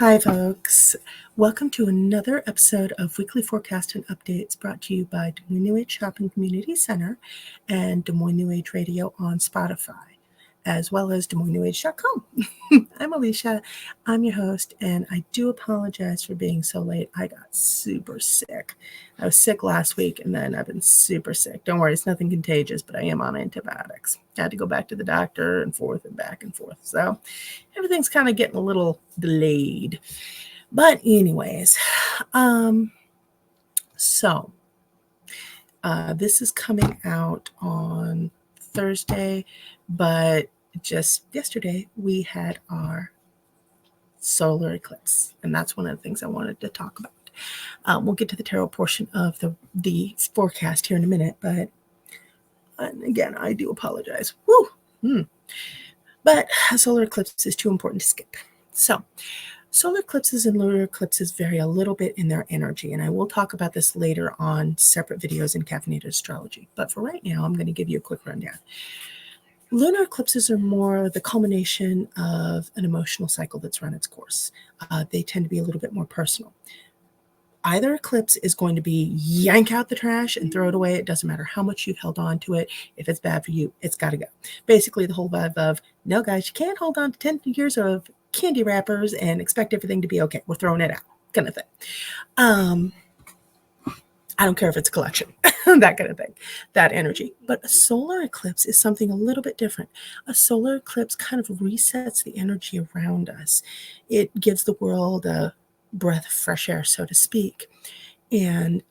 Hi, folks. Welcome to another episode of Weekly Forecast and Updates brought to you by Des Moines New Age Shopping Community Center and Des Moines New Age Radio on Spotify, as well as DesMoinesNewAge.com. I'm Alicia. I'm your host, and I do apologize for being so late. I got super sick. I was sick last week, and then I've been super sick. Don't worry, it's nothing contagious, but I am on antibiotics. I had to go back to the doctor and forth and back and forth. So everything's kind of getting a little delayed. But anyways, this is coming out on Thursday, but just yesterday we had our solar eclipse, and that's one of the things I wanted to talk about. We'll get to the tarot portion of the forecast here in a minute, but again, I do apologize. But a solar eclipse is too important to skip. So solar eclipses and lunar eclipses vary a little bit in their energy, and I will talk about this later on separate videos in Caffeinated Astrology. But for right now, I'm going to give you a quick rundown. Lunar eclipses are more the culmination of an emotional cycle that's run its course. They tend to be a little bit more personal. Either eclipse is going to be yank out the trash and throw it away. It doesn't matter how much you've held on to it. If it's bad for you, it's got to go. Basically, the whole vibe of, no, guys, you can't hold on to 10 years of candy wrappers and expect everything to be okay. We're throwing it out, kind of thing. I don't care if it's a collection, that kind of thing, that energy. But a solar eclipse is something a little bit different. A solar eclipse kind of resets the energy around us. It gives the world a breath of fresh air, so to speak. And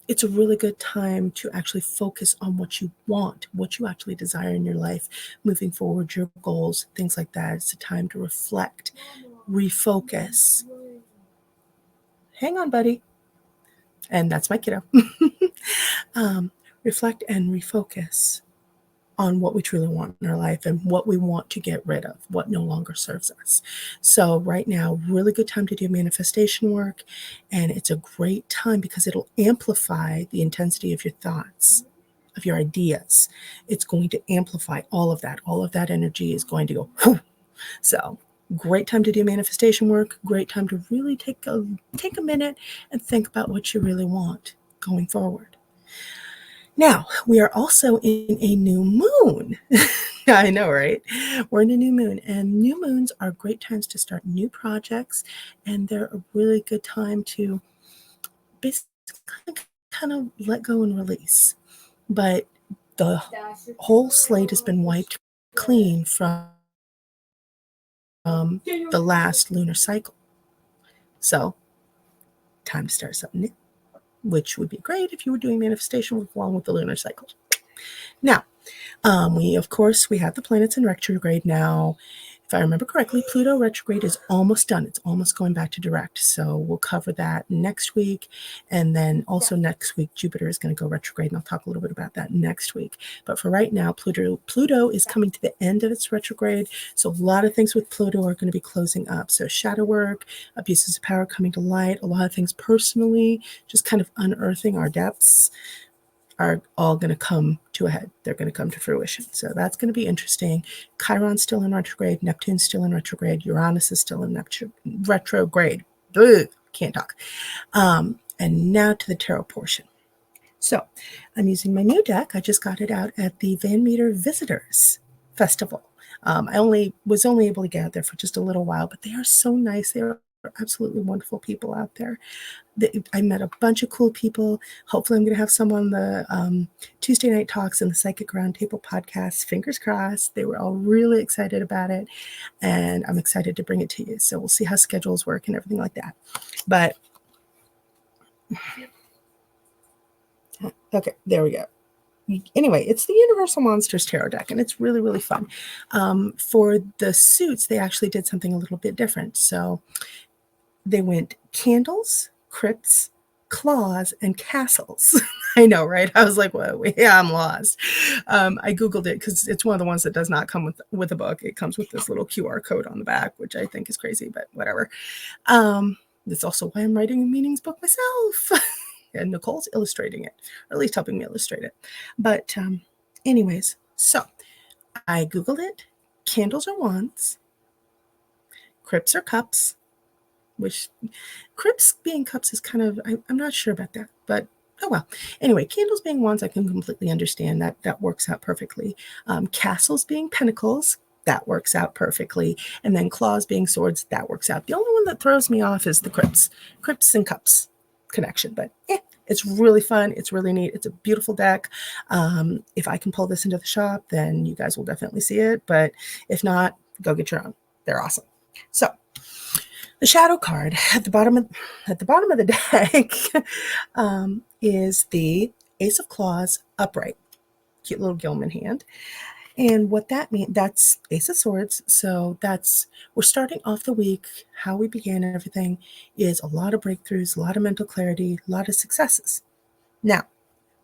it's a really good time to actually focus on what you want, what you actually desire in your life, moving forward, your goals, things like that. It's a time to reflect, refocus. Hang on, buddy. And that's my kiddo. Reflect and refocus on what we truly want in our life and what we want to get rid of, what no longer serves us. So right now, really good time to do manifestation work. And it's a great time because it'll amplify the intensity of your thoughts, of your ideas. It's going to amplify all of that. All of that energy is going to go, whoo. So great time to do manifestation work. Great time to really take a minute and think about what you really want going forward. Now, we are also in a new moon. I know, right? We're in a new moon, and new moons are great times to start new projects, and they're a really good time to basically kind of let go and release. But the whole slate has been wiped clean from the last lunar cycle. So, time to start something new, which would be great if you were doing manifestation work along with the lunar cycle. Now, we have the planets in retrograde now. If I remember correctly, Pluto retrograde is almost done. It's almost going back to direct. So we'll cover that next week. And then also next week, Jupiter is going to go retrograde, and I'll talk a little bit about that next week. But for right now, Pluto is coming to the end of its retrograde. So a lot of things with Pluto are going to be closing up. So shadow work, abuses of power coming to light, a lot of things personally, just kind of unearthing our depths, are all going to come to a head. They're going to come to fruition. So that's going to be interesting. Chiron's still in retrograde. Neptune's still in retrograde. Uranus is still in retrograde. Ugh, can't talk. And now to the tarot portion. So I'm using my new deck. I just got it out at the Van Meter Visitors Festival. I was only able to get out there for just a little while, but they are so nice. They are absolutely wonderful people out there. I met a bunch of cool people. Hopefully I'm going to have some on the Tuesday night talks and the Psychic Roundtable podcast. Fingers crossed. They were all really excited about it, and I'm excited to bring it to you. So we'll see how schedules work and everything like that. But okay, there we go. Anyway, it's the Universal Monsters Tarot deck, and it's really, really fun. For the suits, they actually did something a little bit different. So they went candles, crypts, claws, and castles. I know, right? I was like, well, yeah, I'm lost. I Googled it because it's one of the ones that does not come with a book. It comes with this little QR code on the back, which I think is crazy, but whatever. That's also why I'm writing a meanings book myself. And Nicole's illustrating it, or at least helping me illustrate it. But anyways, so I Googled it. Candles are wands. Crypts are cups. which Crips being cups is kind of, I'm not sure about that, but oh well. Anyway, candles being wands, I can completely understand that. That works out perfectly. Castles being pentacles, that works out perfectly. And then claws being swords, that works out. The only one that throws me off is the Crips and cups connection, but it's really fun. It's really neat. It's a beautiful deck. If I can pull this into the shop, then you guys will definitely see it. But if not, go get your own. They're awesome. So the shadow card at the bottom of the deck is the Ace of Claws upright. Cute little Gilman hand. And what that means, that's Ace of Swords. So we're starting off the week. How we began everything is a lot of breakthroughs, a lot of mental clarity, a lot of successes. Now,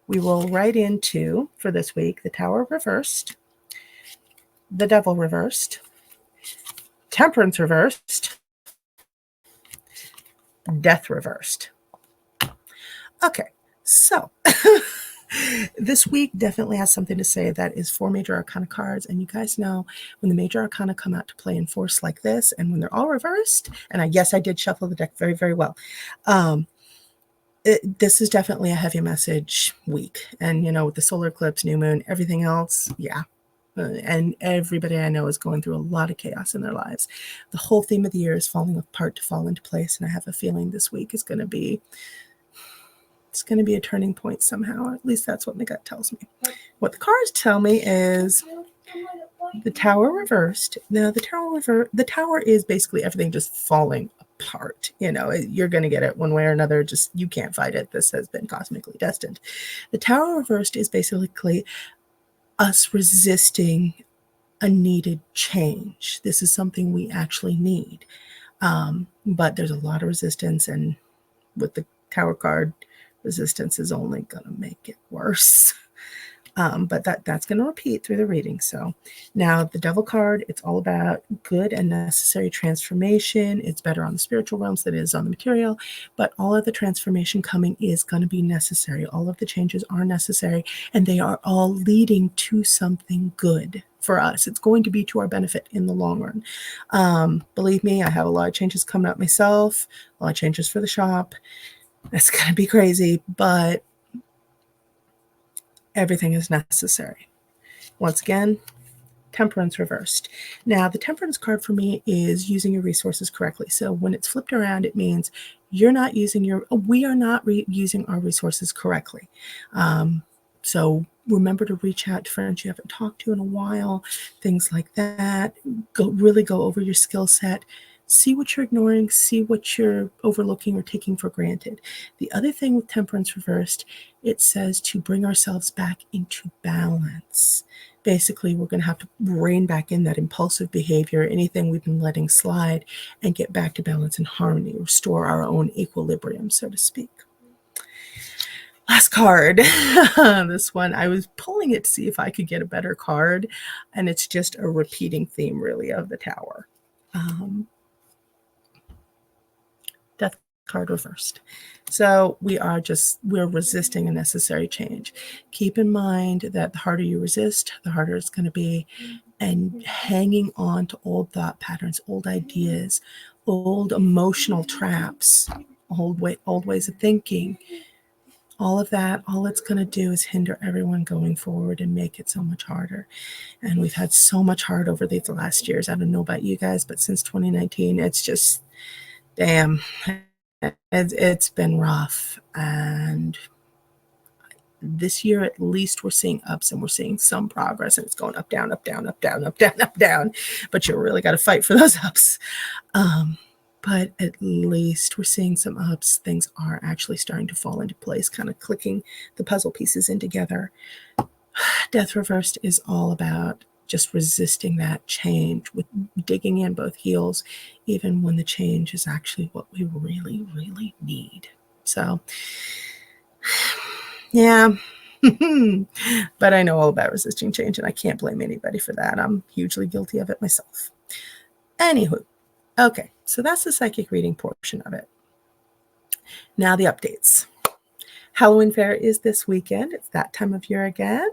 we roll right into, for this week, the Tower reversed, the Devil reversed, Temperance reversed, Death reversed. Okay, so this week definitely has something to say that is 4 major arcana cards, and you guys know when the major arcana come out to play in force like this, and when they're all reversed, and I did shuffle the deck very, very well. This is definitely a heavy message week, and with the solar eclipse, new moon, everything else, yeah. And everybody I know is going through a lot of chaos in their lives. The whole theme of the year is falling apart to fall into place, and I have a feeling this week is going to be a turning point somehow. At least that's what my gut tells me. What the cards tell me is the Tower reversed. Now, the Tower is basically everything just falling apart. You're going to get it one way or another. Just, you can't fight it. This has been cosmically destined. The Tower reversed is basically us resisting a needed change. This is something we actually need. But there's a lot of resistance, and with the Tower card, resistance is only going to make it worse. But that's going to repeat through the reading. So now the Devil card, it's all about good and necessary transformation. It's better on the spiritual realms than it is on the material, but all of the transformation coming is going to be necessary. All of the changes are necessary, and they are all leading to something good for us. It's going to be to our benefit in the long run. Believe me, I have a lot of changes coming up myself, a lot of changes for the shop. It's going to be crazy, but everything is necessary. Once again, Temperance reversed. Now, the Temperance card for me is using your resources correctly. So when it's flipped around, it means we are not using our resources correctly. So remember to reach out to friends you haven't talked to in a while, things like that. Really go over your skill set. See what you're ignoring, see what you're overlooking or taking for granted. The other thing with Temperance reversed, it says to bring ourselves back into balance. Basically, we're going to have to rein back in that impulsive behavior, anything we've been letting slide, and get back to balance and harmony, restore our own equilibrium, so to speak. Last card. This one, I was pulling it to see if I could get a better card, and it's just a repeating theme, really, of the Tower. Death card reversed. So we're resisting a necessary change. Keep in mind that the harder you resist, the harder it's going to be. And hanging on to old thought patterns, old ideas, old emotional traps, old ways of thinking, all of that, all it's going to do is hinder everyone going forward and make it so much harder. And we've had so much hard over these last years. I don't know about you guys, but since 2019, it's just, damn, it's been rough. And this year, at least, we're seeing ups and we're seeing some progress, and it's going up, down, up, down, up, down, up, down, up, down. But you really got to fight for those ups. But at least we're seeing some ups. Things are actually starting to fall into place, kind of clicking the puzzle pieces in together. Death reversed is all about just resisting that change, with digging in both heels, even when the change is actually what we really, really need. So, yeah. But I know all about resisting change, and I can't blame anybody for that. I'm hugely guilty of it myself. Anywho, okay, so that's the psychic reading portion of it. Now the updates. Halloween Fair is this weekend. It's that time of year again.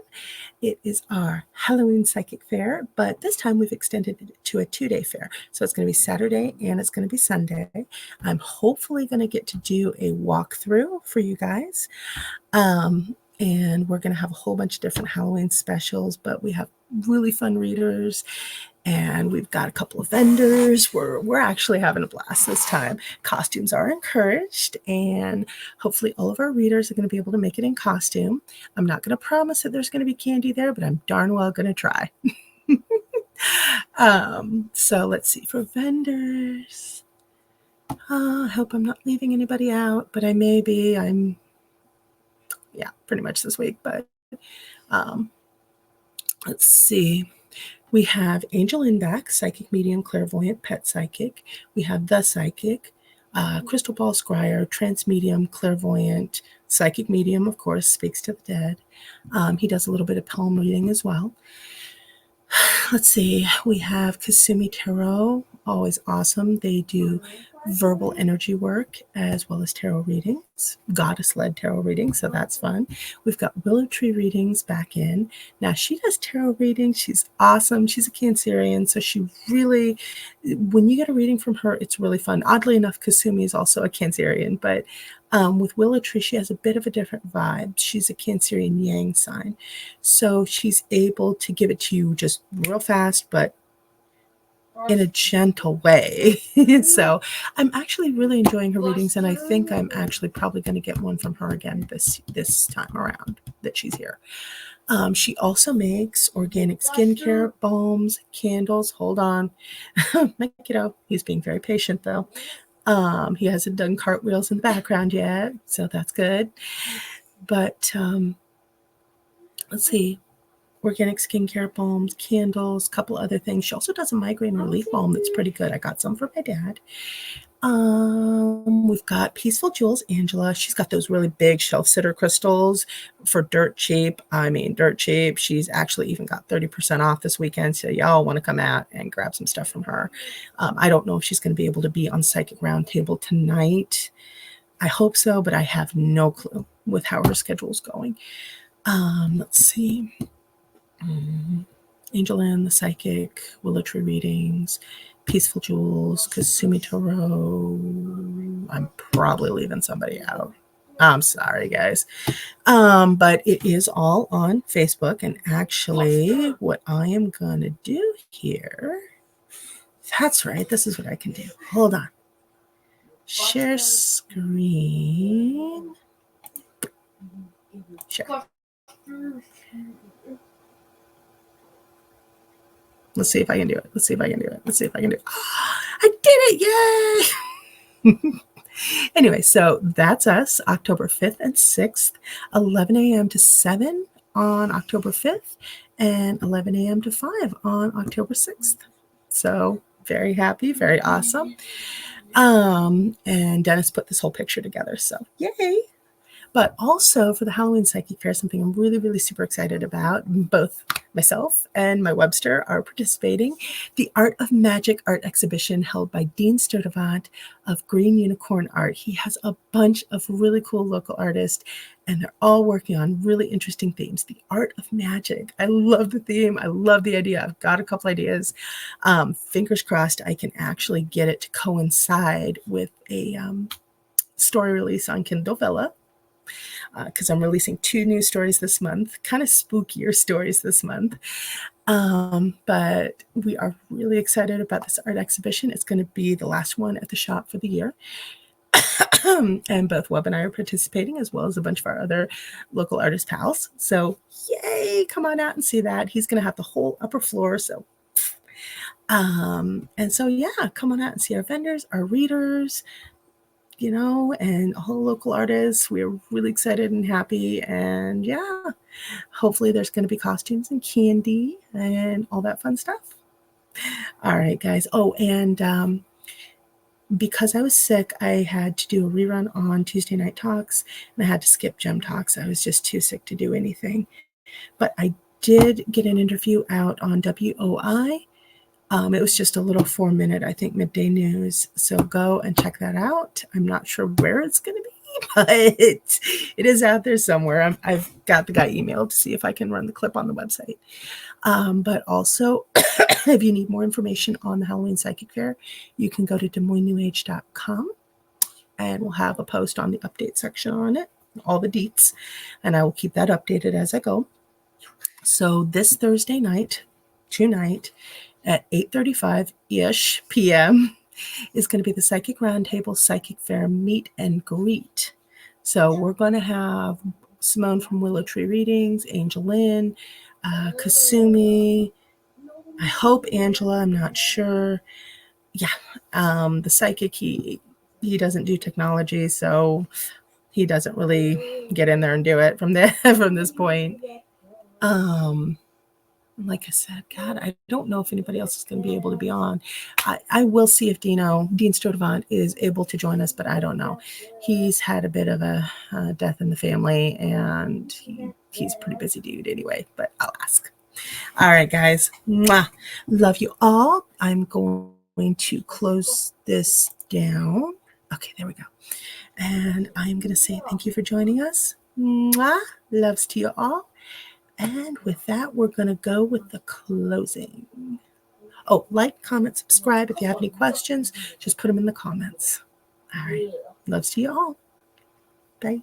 It is our Halloween Psychic Fair, but this time we've extended it to a 2-day fair. So it's going to be Saturday and it's going to be Sunday. I'm hopefully going to get to do a walkthrough for you guys. And we're going to have a whole bunch of different Halloween specials, but we have really fun readers and we've got a couple of vendors. We're actually having a blast this time. Costumes are encouraged, and hopefully all of our readers are going to be able to make it in costume. I'm not going to promise that there's going to be candy there, but I'm darn well going to try. So let's see, for vendors. I hope I'm not leaving anybody out, but I may be. Pretty much this week, but let's see. We have Angel Inback, Psychic Medium, Clairvoyant, Pet Psychic. We have The Psychic, Crystal Ball Scryer, Trance Medium, Clairvoyant, Psychic Medium, of course, speaks to the dead. He does a little bit of palm reading as well. Let's see. We have Kasumi Tarot, always awesome. They do verbal energy work as well as tarot readings, goddess-led tarot readings, so that's fun. We've got Willow Tree readings back in. Now, she does tarot readings. She's awesome. She's a Cancerian, so she really, when you get a reading from her, it's really fun. Oddly enough, Kasumi is also a Cancerian, but with Willow Tree, she has a bit of a different vibe. She's a Cancerian Yang sign, so she's able to give it to you just real fast, but in a gentle way. So I'm actually really enjoying her readings, and I think I'm actually probably going to get one from her again this time around that she's here. She also makes organic skincare, balms, candles. Hold on. My kiddo, he's being very patient though. He hasn't done cartwheels in the background yet, so that's good. But let's see. Organic skincare balms, candles, a couple other things. She also does a migraine relief balm that's pretty good. I got some for my dad. We've got Peaceful Jewels, Angela. She's got those really big shelf sitter crystals for dirt cheap. I mean, dirt cheap. She's actually even got 30% off this weekend. So y'all want to come out and grab some stuff from her. I don't know if she's going to be able to be on Psychic Roundtable tonight. I hope so, but I have no clue with how her schedule's going. Let's see. Angel Ann, the Psychic, Willow Tree readings, Peaceful Jewels, Kasumi Tarot. I'm probably leaving somebody out. I'm sorry, guys. But it is all on Facebook. And actually, what I am going to do here, that's right. This is what I can do. Hold on. Share screen. Share. Let's see if I can do it. Let's see if I can do it. Let's see if I can do it. Oh, I did it. Yay. Anyway, so that's us, October 5th and 6th, 11 a.m. to 7 on October 5th and 11 a.m. to 5 on October 6th. So very happy, very awesome. And Dennis put this whole picture together. So yay. But also for the Halloween Psychic Fair, something I'm really, really super excited about. Both myself and my Webster are participating. The Art of Magic art exhibition held by Dean Sturtevant of Green Unicorn Art. He has a bunch of really cool local artists, and they're all working on really interesting themes. The Art of Magic. I love the theme. I love the idea. I've got a couple ideas. Fingers crossed I can actually get it to coincide with a story release on Kindle Vella. Because I'm releasing 2 new stories this month, kind of spookier stories this month. But we are really excited about this art exhibition. It's going to be the last one at the shop for the year. And both Webb and I are participating, as well as a bunch of our other local artist pals. So yay, come on out and see that. He's going to have the whole upper floor. So, and so, yeah, come on out and see our vendors, our readers, you know, and all the local artists. We're really excited and happy. And yeah, hopefully there's going to be costumes and candy and all that fun stuff. All right, guys. Oh, and because I was sick, I had to do a rerun on Tuesday Night Talks, and I had to skip Gem Talks. I was just too sick to do anything. But I did get an interview out on WOI. It was just a little 4-minute, I think, midday news. So go and check that out. I'm not sure where it's going to be, but it is out there somewhere. I've got the guy emailed to see if I can run the clip on the website. But also, if you need more information on the Halloween Psychic Fair, you can go to DesMoinesNewAge.com, and we'll have a post on the update section on it, all the deets, and I will keep that updated as I go. So this Thursday night, tonight, at 8:35-ish p.m., is going to be the Psychic Roundtable Psychic Fair meet and greet. So we're going to have Simone from Willow Tree Readings, Angel Lynn, Kasumi, I hope Angela, I'm not sure. Yeah, the psychic, he doesn't do technology, so he doesn't really get in there and do it from this point. Like I said, God, I don't know if anybody else is going to be able to be on. I will see if Dean Sturtevant is able to join us, but I don't know. He's had a bit of a death in the family, and he's a pretty busy dude anyway, but I'll ask. All right, guys. Mwah. Love you all. I'm going to close this down. Okay, there we go. And I'm going to say thank you for joining us. Mwah. Loves to you all. And with that, we're going to go with the closing. Oh, like, comment, subscribe. If you have any questions, just put them in the comments. All right. Loves to you all. Bye.